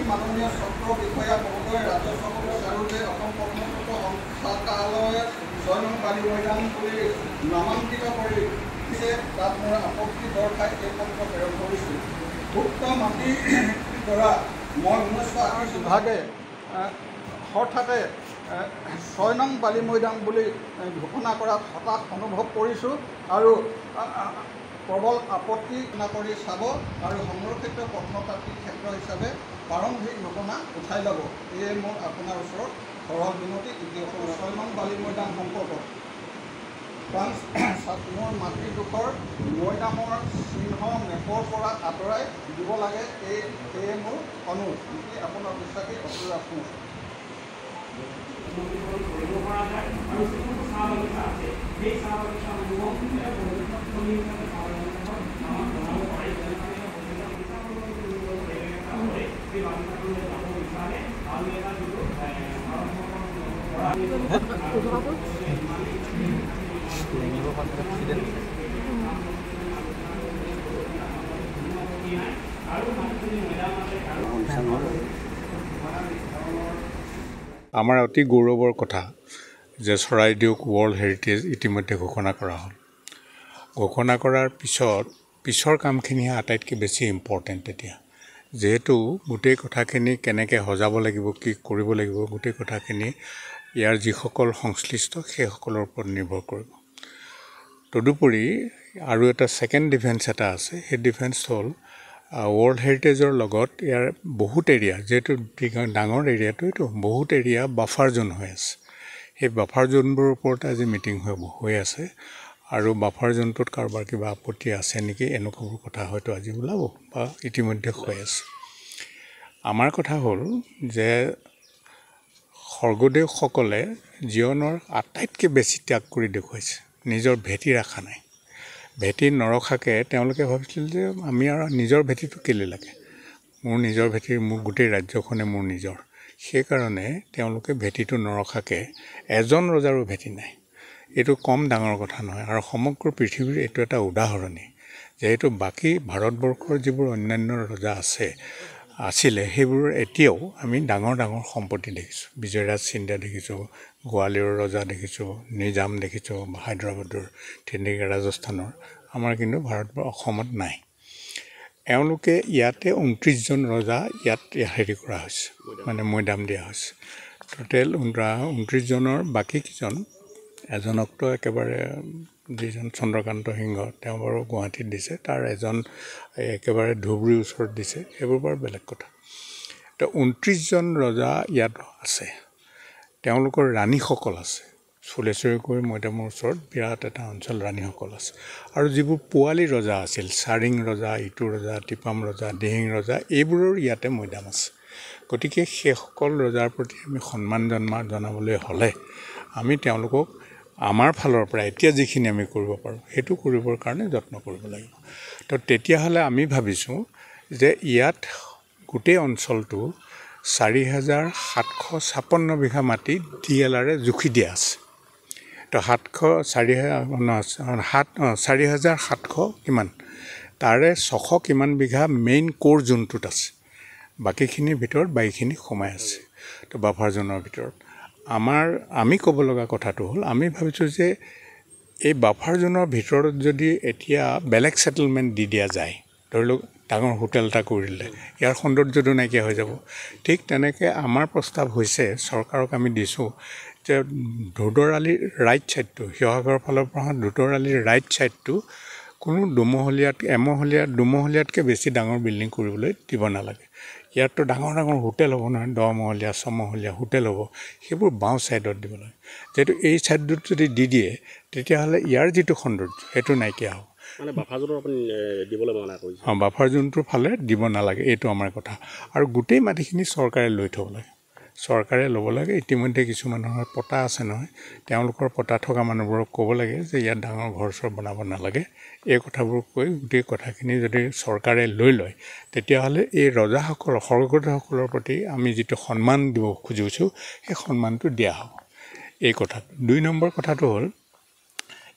মাননীয় সত্ৰ বিষয়া মহোদয় ৰাজহ আৰু যে অসম কৰ্মৰত সঞ্চালকালয়ে 6 নং বালি মৈদাম বুলি নামাঙ্কিত কৰি তাত মোৰ আপত্তি দৰ্শাই এই পত্ৰ প্ৰেৰণ কৰিছোঁ। উক্ত মাটি কৰা মই 1928 বিভাগে হঠাতে 6 নং বালি মৈদাম বুলি ঘোষণা কৰাত হতাশ অনুভৱ কৰিছোঁ আৰু প্ৰবল আপত্তি কৰি চাব আৰু সংৰক্ষিত প্ৰত্নতাত্ত্বিক ক্ষেত্ৰ হিচাপে প্ৰাৰম্ভিক ঘোষণা উঠাই ল'ব। এয়ে মোৰ আপোনাৰ ওচৰত সৰল বিনতি। 6 নং বালি মৈদাম সম্পৰ্কত মোৰ মাতৃদোষৰ মৈদামৰ চিহ্ন মেপৰ পৰা আঁতৰাই দিব লাগে, এয়ে মোৰ অনুৰোধ। আপোনাৰ বিশ্বাসী অতুল ৰাজকুমাৰ। আমাৰ অতি গৌৰৱৰ কথা যে চৰাইদেউক ৱৰ্ল্ড হেৰিটেজ ইতিমধ্যে ঘোষণা কৰা হ'ল। ঘোষণা কৰাৰ পিছৰ কামখিনিহে আটাইতকৈ বেছি ইম্পৰ্টেণ্ট এতিয়া, যিহেতু গোটেই কথাখিনি কেনেকৈ সজাব লাগিব, কি কৰিব লাগিব, গোটেই কথাখিনি ইয়াৰ যিসকল সংশ্লিষ্ট সেইসকলৰ ওপৰত নিৰ্ভৰ কৰিব। তদুপৰি আৰু এটা ছেকেণ্ড ডিফেন্স এটা আছে, সেই ডিফেন্স হ'ল ৱৰ্ল্ড হেৰিটেজৰ লগত ইয়াৰ বহুত এৰিয়া, যিহেতু ডাঙৰ এৰিয়াটো এইটো বহুত এৰিয়া বাফাৰ জোন হৈ আছে। সেই বাফাৰ জোনবোৰৰ ওপৰত আজি মিটিং হৈ আছে আৰু বাফাৰ জোনটোত কাৰোবাৰ কিবা আপত্তি আছে নেকি, এনেকুৱাবোৰ কথা হয়তো আজি ওলাব বা ইতিমধ্যে হৈ আছে। আমাৰ কথা হ'ল যে স্বৰ্গদেউসকলে জীৱনৰ আটাইতকৈ বেছি ত্যাগ কৰি দেখুৱাইছে, নিজৰ ভেটি ৰখা নাই। ভেটি নৰখাকৈ তেওঁলোকে ভাবিছিল যে আমি আৰু নিজৰ ভেটিটো কেলে লাগে, মোৰ নিজৰ ভেটি, মোৰ গোটেই ৰাজ্যখনে মোৰ নিজৰ। সেইকাৰণে তেওঁলোকে ভেটিটো নৰখাকৈ এজন ৰজাৰো ভেটি নাই। এইটো কম ডাঙৰ কথা নহয় আৰু সমগ্ৰ পৃথিৱীৰ এইটো এটা উদাহৰণী। যিহেতু বাকী ভাৰতবৰ্ষৰ যিবোৰ অন্যান্য ৰজা আছিলে সেইবোৰৰ এতিয়াও আমি ডাঙৰ ডাঙৰ সম্পত্তি দেখিছোঁ। বিজয়ৰাজ সিন্ধিয়া দেখিছোঁ, গোৱালিয়ৰৰ ৰজা দেখিছোঁ, নিজাম দেখিছোঁ, হায়দৰাবাদৰ, তেনেকৈ ৰাজস্থানৰ। আমাৰ কিন্তু অসমত নাই। এওঁলোকে ইয়াতে 29জন ৰজা ইয়াত হেৰি কৰা হৈছে, মানে মৈদাম দিয়া হৈছে। টোটেল 29জনৰ বাকী কেইজন, এজনকতো একেবাৰে যিজন চন্দ্ৰকান্ত সিংহ তেওঁ বাৰু গুৱাহাটীত দিছে, তাৰ এজন একেবাৰে ধুবুৰীৰ ওচৰত দিছে, সেইবোৰ বাৰু বেলেগ কথা। তো 29জন ৰজা ইয়াত আছে, তেওঁলোকৰ ৰাণীসকল আছে। চুলেশ্বৰীকৈ মৈদামৰ ওচৰত বিৰাট এটা অঞ্চল ৰাণীসকল আছে। আৰু যিবোৰ পোৱালী ৰজা আছিল, চাৰিং ৰজা, ইটু ৰজা, টিপাম ৰজা, দিহিং ৰজা, এইবোৰৰ ইয়াতে মৈদাম আছে। গতিকে সেইসকল ৰজাৰ প্ৰতি আমি সন্মান জনাবলৈ হ'লে আমি তেওঁলোকক আমাৰ ফালৰ পৰা এতিয়া যিখিনি আমি কৰিব পাৰোঁ সেইটো কৰিবৰ কাৰণে যত্ন কৰিব লাগিব। তো তেতিয়াহ'লে আমি ভাবিছোঁ যে ইয়াত গোটেই অঞ্চলটো 4,756 বিঘা মাটি DLR জুখি দিয়া আছে। তো 4,700 কিমান, তাৰে 600 কিমান বিঘা মেইন কোৰ যোনটোত আছে, বাকীখিনিৰ ভিতৰত বাকীখিনি সোমাই আছে। তো বাফাৰ জোনৰ ভিতৰত আমি ক'ব লগা কথাটো হ'ল, আমি ভাবিছোঁ যে এই বাফাৰ জোনৰ ভিতৰত যদি এতিয়া বেলেগ ছেটেলমেণ্ট দি দিয়া যায়, ধৰি লওক ডাঙৰ হোটেল এটা কৰিলে, ইয়াৰ সৌন্দৰ্যটো নাইকিয়া হৈ যাব। ঠিক তেনেকৈ আমাৰ প্ৰস্তাৱ হৈছে, চৰকাৰক আমি দিছোঁ যে ধোদৰ আলিৰ ৰাইট ছাইডটো, শিৱসাগৰৰ ফালৰ পৰা ধোদৰ আলিৰ ৰাইট ছাইডটো কোনো দুমহলীয়াতকৈ বেছি ডাঙৰ বিল্ডিং কৰিবলৈ দিব নালাগে। ইয়াততো ডাঙৰ ডাঙৰ হোটেল হ'ব নহয়, 10 মহলীয়া 6 মহলীয়া হোটেল হ'ব, সেইবোৰ বাওঁ ছাইডত দিব লাগে। যিহেতু এই ছাইডটোত যদি দি দিয়ে তেতিয়াহ'লে ইয়াৰ যিটো সৌন্দৰ্য সেইটো নাইকিয়া হ'ব। মানে বাফাৰ জোনটো আপুনি দিবলৈ মানা কৰিছে? বাফাৰ জোনটোৰ ফালে দিব নালাগে, এইটো আমাৰ কথা। আৰু গোটেই মাটিখিনি চৰকাৰে লৈ থ'ব লাগে, চৰকাৰে ল'ব লাগে। ইতিমধ্যে কিছুমানৰ পটা আছে নহয়, তেওঁলোকৰ পটা থকা মানুহবোৰক ক'ব লাগে যে ইয়াত ডাঙৰ ঘৰ চৰ বনাব নালাগে। এই কথাবোৰ কৈ গোটেই কথাখিনি যদি চৰকাৰে লৈ লয় তেতিয়াহ'লে এই ৰজাসকলৰ, স্বৰ্গদেউসকলৰ প্ৰতি আমি যিটো সন্মান দিব খুজিছোঁ সেই সন্মানটো দিয়া হ'ব। এই কথাটো 2 নম্বৰ কথাটো হ'ল,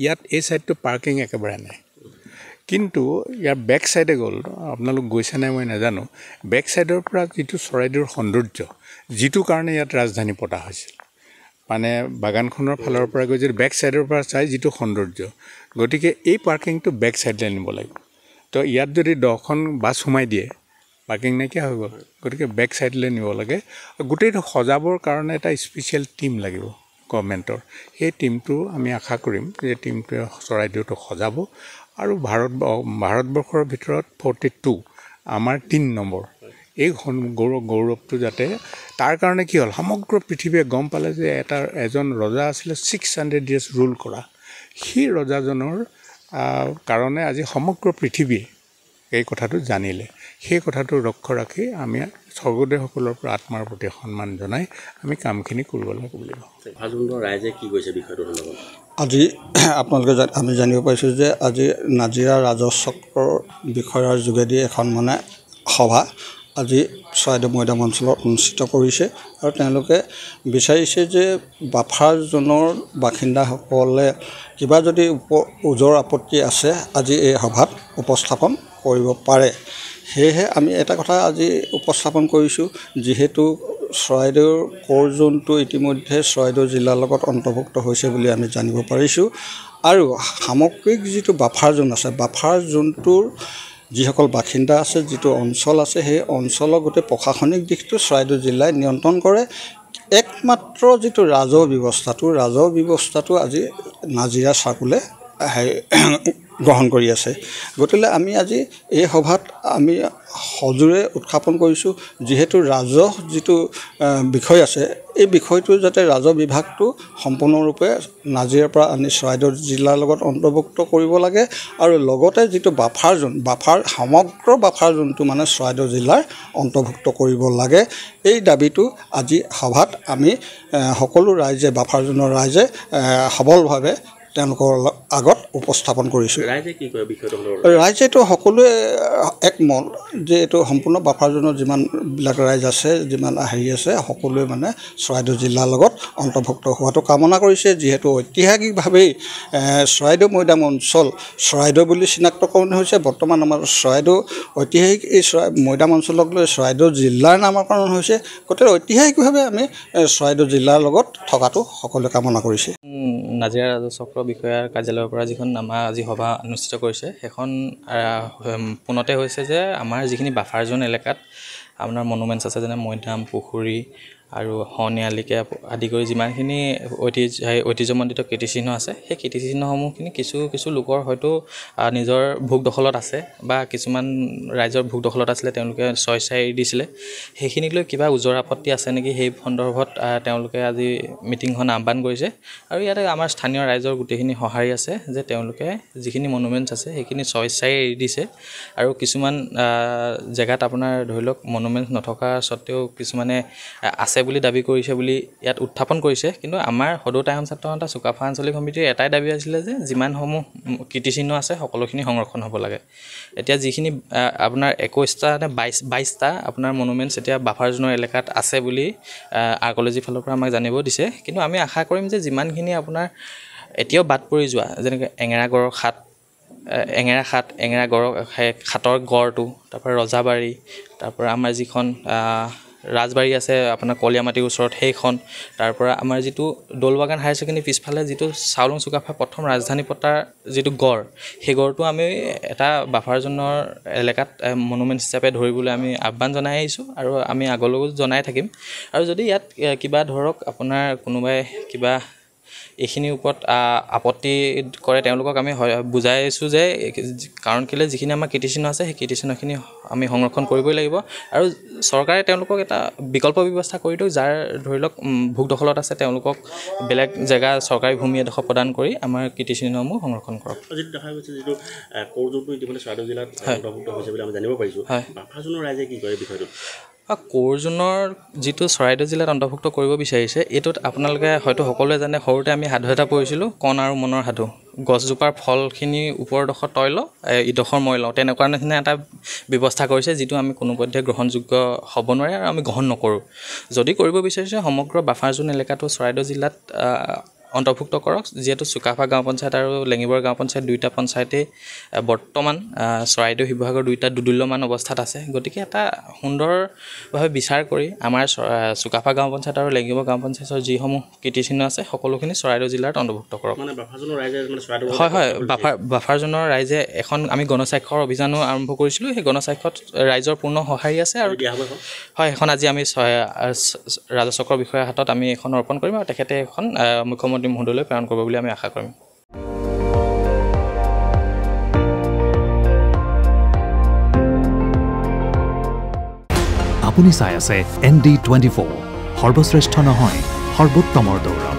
ইয়াত এই ছাইডটো পাৰ্কিং একেবাৰে নাই। কিন্তু ইয়াৰ বেক চাইডে গ'ল, আপোনালোক গৈছে নাই মই নাজানো, বেক চাইডৰ পৰা যিটো চৰাইদেউৰ সৌন্দৰ্য, যিটো কাৰণে ইয়াত ৰাজধানী পতা হৈছিল, মানে বাগানখনৰ ফালৰ পৰা গৈ যদি বেক চাইডৰ পৰা চাই যিটো সৌন্দৰ্য, গতিকে এই পাৰ্কিংটো বেক চাইডলৈ নিব লাগিব। তো ইয়াত যদি 10খন বাছ সোমাই দিয়ে, পাৰ্কিং নাইকিয়া হৈ গ'ল, গতিকে বেক চাইডলৈ নিব লাগে। গোটেইটো সজাবৰ কাৰণে এটা স্পেচিয়েল টীম লাগিব গভৰ্ণমেণ্টৰ। সেই টীমটো আমি আশা কৰিম যে টীমটোৱে চৰাইদেউটো সজাব আৰু ভাৰতবৰ্ষৰ ভিতৰত 42 আমাৰ 3 নম্বৰ এই গৌৰৱটো যাতে, তাৰ কাৰণে কি হ'ল, সমগ্ৰ পৃথিৱীয়ে গম পালে যে এজন ৰজা আছিলে 600 years ৰুল কৰা। সেই ৰজাজনৰ কাৰণে আজি সমগ্ৰ পৃথিৱীয়ে এই কথাটো জানিলে। সেই কথাটো লক্ষ্য ৰাখি আমি স্বৰ্গদেউসকলৰ পৰা আত্মাৰ প্ৰতি সন্মান জনাই আমি কামখিনি কৰিব লাগিব বুলি ভাবোঁ। ৰাইজে কি কৈছে বিষয়টো সন্দৰ্ভত? আজি আপোনালোকে আমি জানিব পাৰিছোঁ যে আজি নাজিৰা ৰাজচক্ৰৰ বিষয়াৰ যোগেদি এখন মানে সভা আজি চৰাইদেউ মৈদাম অঞ্চলত অনুষ্ঠিত কৰিছে আৰু তেওঁলোকে বিচাৰিছে যে বাফাৰ জোনৰ বাসিন্দাসকলে কিবা যদি ওজৰ আপত্তি আছে আজি এই সভাত উপস্থাপন কৰিব পাৰে। সেয়েহে আমি এটা কথা আজি উপস্থাপন কৰিছোঁ, যিহেতু চৰাইদেউৰ কোৰ জোনটো ইতিমধ্যে চৰাইদেউ জিলাৰ লগত অন্তৰ্ভুক্ত হৈছে বুলি আমি জানিব পাৰিছোঁ আৰু সামগ্ৰিক যিটো বাফাৰ জোন আছে, বাফাৰ জোনটোৰ যিসকল বাসিন্দা আছে, যিটো অঞ্চল আছে, সেই অঞ্চলৰ গোটেই প্ৰশাসনিক দিশটো চৰাইদেউ জিলাই নিয়ন্ত্ৰণ কৰে। একমাত্ৰ যিটো ৰাজহ ব্যৱস্থাটো আজি নাজিৰা চাৰ্কুলে গ্ৰহণ কৰি আছে। গতিকে আমি আজি এই সভাত আমি সজোৰে উত্থাপন কৰিছোঁ, যিহেতু ৰাজহ যিটো বিষয় আছে, এই বিষয়টো যাতে ৰাজহ বিভাগটো সম্পূৰ্ণৰূপে নাজিৰাৰ পৰা আনি চৰাইদেউ জিলাৰ লগত অন্তৰ্ভুক্ত কৰিব লাগে আৰু লগতে যিটো সমগ্ৰ বাফাৰ জোনটো মানে চৰাইদেউ জিলাৰ অন্তৰ্ভুক্ত কৰিব লাগে। এই দাবীটো আজি সভাত আমি সকলো ৰাইজে, বাফাৰ জোনৰ ৰাইজে সবলভাৱে তেওঁলোকৰ আগত উপস্থাপন কৰিছোঁ। ৰাইজে কি কয় বিষয়টো? ৰাইজেতো সকলোৱে একমত যে এইটো সম্পূৰ্ণ বাফাৰ জোনৰ যিমানবিলাক ৰাইজ আছে, যিমান আছে, সকলোৱে মানে চৰাইদেউ জিলাৰ লগত অন্তৰ্ভুক্ত হোৱাটো কামনা কৰিছে। যিহেতু ঐতিহাসিকভাৱেই চৰাইদেউ মৈদাম অঞ্চল চৰাইদেউ বুলি চিনাক্তকৰণ হৈছে। বৰ্তমান আমাৰ চৰাইদেউ ঐতিহাসিক এই মৈদাম অঞ্চলক লৈ চৰাইদেউ জিলাৰ নামকৰণ হৈছে। গতিকে ঐতিহাসিকভাৱে আমি চৰাইদেউ জিলাৰ লগত থকাটো সকলোৱে কামনা কৰিছে। নাজিৰা ৰাজচক্ৰ বিষয়াৰ কাৰ্যালয়ৰ পৰা যিখন আমাৰ আজি সভা অনুষ্ঠিত কৰিছে, সেইখন পোনতে হৈছে যে আমাৰ যিখিনি বাফাৰ জোন এলেকাত আপোনাৰ মনুমেণ্টছ আছে, যেনে মৈদাম, পুখুৰী আৰু শনিয়ালিকে আদি কৰি যিমানখিনি ঐতিহ্যমণ্ডিত কীৰ্তিচিহ্ন আছে, সেই কীৰ্তিচিহ্নসমূহখিনি কিছু লোকৰ হয়তো নিজৰ ভোগ দখলত আছে বা কিছুমান ৰাইজৰ ভোগ দখলত আছিলে, তেওঁলোকে স্বেচ্ছাই এৰি দিছিলে। সেইখিনিক লৈ কিবা ওজৰ আপত্তি আছে নেকি, সেই সন্দৰ্ভত তেওঁলোকে আজি মিটিংখন আহ্বান কৰিছে আৰু ইয়াতে আমাৰ স্থানীয় ৰাইজৰ গোটেইখিনি সঁহাৰি আছে যে তেওঁলোকে যিখিনি মনুমেণ্টছ আছে সেইখিনি স্বেচ্ছাই এৰি দিছে আৰু কিছুমান জেগাত আপোনাৰ ধৰি লওক মনুমেণ্টছ নথকা স্বত্তেও কিছুমানে আছে বুলি দাবী কৰিছে বুলি ইয়াত উত্থাপন কৰিছে। কিন্তু আমাৰ সদৌ টাইম ছাত্ৰ সন্থা চুকাফা আঞ্চলিক সমিতিৰ এটাই দাবী আছিলে যে যিমানসমূহ কীৰ্তিচিহ্ন আছে সকলোখিনি সংৰক্ষণ হ'ব লাগে। এতিয়া যিখিনি আপোনাৰ 21টা নে 22টা আপোনাৰ মনুমেণ্টছ এতিয়া বাফাৰ জোনৰ এলেকাত আছে বুলি আৰ্ক'লজিৰ ফালৰ পৰা আমাক জানিব দিছে। কিন্তু আমি আশা কৰিম যে যিমানখিনি আপোনাৰ এতিয়াও বাদ পৰি যোৱা, যেনেকৈ এঙেৰাগড়ৰ এঙেৰাগড়ৰ খাটৰ গড়টো, তাৰপৰা ৰজাবাৰী, তাৰপৰা আমাৰ যিখন ৰাজবাৰী আছে আপোনাৰ কলীয়ামাটিৰ ওচৰত সেইখন, তাৰপৰা আমাৰ যিটো দৌলবাগান হায়াৰ ছেকেণ্ডেৰী পিছফালে যিটো চাওলুং চুকাফা প্ৰথম ৰাজধানী পতাৰ যিটো গড়, সেই গড়টো আমি এটা বাফাৰ জোনৰ এলেকাত মনুমেণ্ট হিচাপে ধৰিবলৈ আমি আহ্বান জনাই আহিছোঁ আৰু আমি আগলৈও জনাই থাকিম। আৰু যদি ইয়াত কিবা ধৰক আপোনাৰ কোনোবাই কিবা এইখিনিৰ ওপৰত আপত্তি কৰে, তেওঁলোকক আমি বুজাইছোঁ যে কাৰণ কেলৈ যিখিনি আমাৰ কীৰ্তিচিহ্ন আছে সেই কীৰ্তিচিহ্নখিনি আমি সংৰক্ষণ কৰিবই লাগিব আৰু চৰকাৰে তেওঁলোকক এটা বিকল্প ব্যৱস্থা কৰি দিয়ক, যাৰ ধৰি লওক ভোগ দখলত আছে তেওঁলোকক বেলেগ জেগা চৰকাৰী ভূমি এডোখৰ প্ৰদান কৰি আমাৰ কীৰ্তিচিহ্নসমূহ সংৰক্ষণ কৰক। যিটো দেখা গৈছে, যিটো কোৰ জোনটো ইতিমধ্যে চৰাইদেউ জিলাত অন্তৰ্ভুক্ত হৈছে বুলি আমি জানিব পাৰিছোঁ, বাফাৰ জোনৰ ৰাইজে কি কয় বিষয়টো? কোৰ জোনৰ যিটো চৰাইদেউ জিলাত অন্তৰ্ভুক্ত কৰিব বিচাৰিছে, এইটোত আপোনালোকে হয়তো সকলোৱে জানে, সৰুতে আমি সাধু এটা পঢ়িছিলোঁ, কণ আৰু মনৰ সাধু। গছজোপাৰ ফলখিনি ওপৰডোখৰ তই ল, ইডোখৰ মই লওঁ, তেনেকুৱা নিচিনা এটা ব্যৱস্থা কৰিছে, যিটো আমি কোনোপধ্যে গ্ৰহণযোগ্য হ'ব নোৱাৰে আৰু আমি গ্ৰহণ নকৰোঁ। যদি কৰিব বিচাৰিছে সমগ্ৰ বাফাৰ জোন এলেকাটো চৰাইদেউ জিলাত অন্তৰ্ভুক্ত কৰক, যিহেতু চুকাফা গাঁও পঞ্চায়ত আৰু লেঙিবৰ গাঁও পঞ্চায়ত দুয়োটা পঞ্চায়তেই বৰ্তমান চৰাইদেউ শিৱসাগৰ দুয়োটা দুদুল্যমান অৱস্থাত আছে। গতিকে এটা সুন্দৰভাৱে বিচাৰ কৰি আমাৰ চুকাফা গাঁও পঞ্চায়ত আৰু লেঙিবৰ গাঁও পঞ্চায়তৰ যিসমূহ কীৰ্তিচিহ্ন আছে সকলোখিনি চৰাইদেউ জিলাত অন্তৰ্ভুক্ত কৰক। মানে বাফাৰ জোনৰ ৰাইজে মানে চৰাইদেউ হয় বাফাৰ জোনৰ ৰাইজে এখন আমি গণস্বাক্ষৰ অভিযানো আৰম্ভ কৰিছিলোঁ। সেই গণস্বাক্ষৰত ৰাইজৰ পূৰ্ণ সঁহাৰি আছে আৰু হয় এখন আজি আমি ৰাজচক্ৰৰ বিষয়াৰ হাতত আমি এখন অৰ্পণ কৰিম আৰু তেখেতে এখন মুখ্যমন্ত্ৰী মহোদয়লৈ প্ৰেৰণ কৰিব বুলি আমি আশা কৰিম। আপুনি চাই আছে ND24, সৰ্বশ্ৰেষ্ঠ নহয় সৰ্বোত্তমৰ দৌৰ।